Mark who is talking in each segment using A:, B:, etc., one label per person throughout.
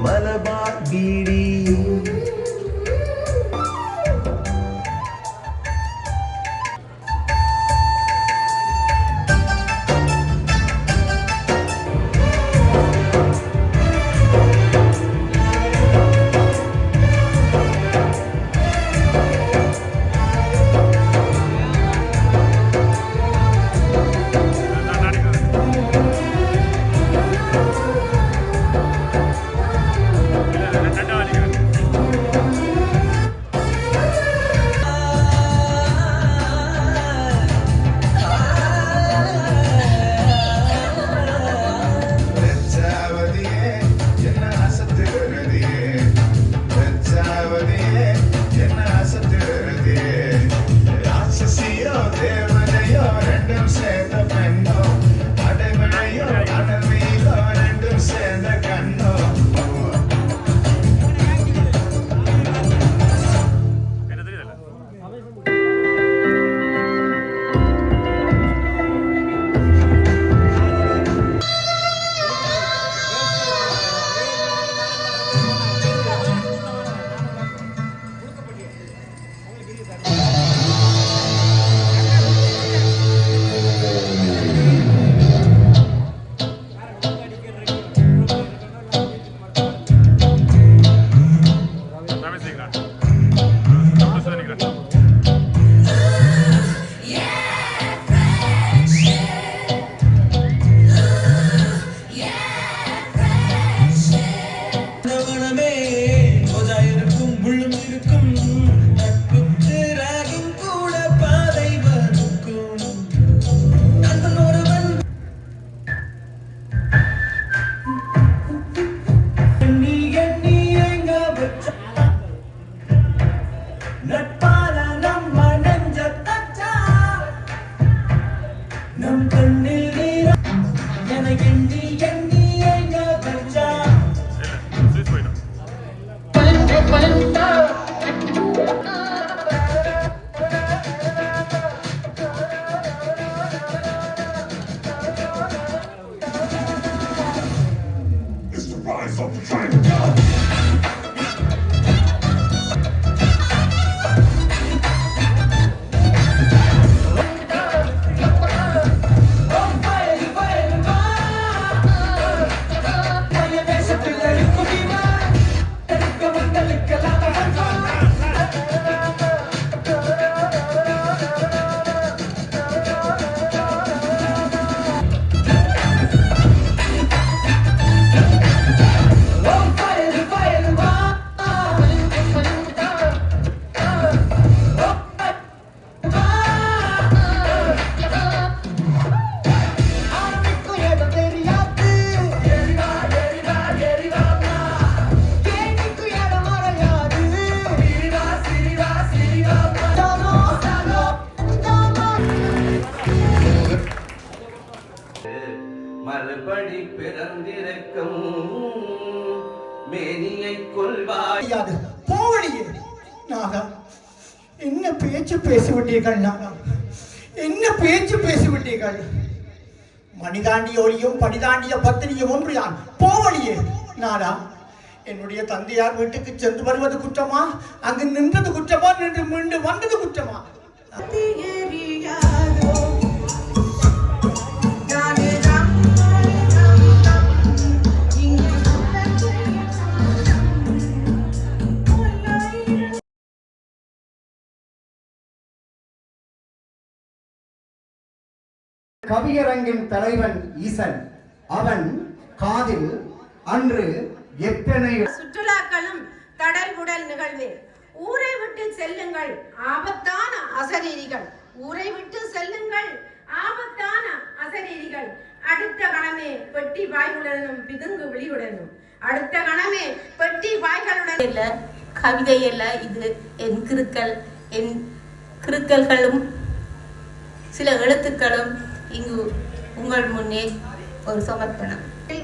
A: Malabar PT
B: மறுபடி பிறந்திருக்கும் மேனியை கொள்வாய்.
C: போவழியே நாதா, என்ன பேச்சு பேசிவிட்டீர்கள் நாதா, என்ன பேச்சு பேசிவிட்டீர்கள். மணிதாண்டியோடையும் பணிதாண்டிய பத்தினியும் ஒன்றுதான். போவழியே நாதா, என்னுடைய தந்தையார் வீட்டுக்கு சென்று வருவது குற்றமா, அங்கு நின்றது குற்றமா, நின்று மீண்டு வந்தது குற்றமா?
D: கவியரங்கின் தலைவன் ஈசன், அவன் காதில் அன்று எத்தனை
E: சுற்றுலாக்களும் கடல் உடல் நிகழ்வு. ஊரை விட்டு செல்லுங்கள் ஆபத்தான அசரீரிகள், ஊரை விட்டு செல்லுங்கள் ஆபத்தான அசரீரிகள். அடுத்த கணமே பெட்டி வாய்களுடனும் பிதுங்கு விழியுடனும், அடுத்த கணமே பெட்டி வாய்களுடன்.
F: கவிதை அல்ல இது, என் கிருக்கல், என் கிருக்கல்களும் சில எழுத்துக்களும் இங்கு உங்கள் முன்னே ஒரு சமர்ப்பணம்.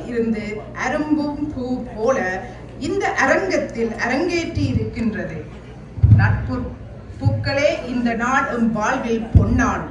G: இருந்து அரும்பும் பூ போல இந்த அரங்கத்தில் அரங்கேற்றி இருக்கின்றது. நட்பு பூக்களே, இந்த நாள் எம் வாழ்வில் பொன்னாள்.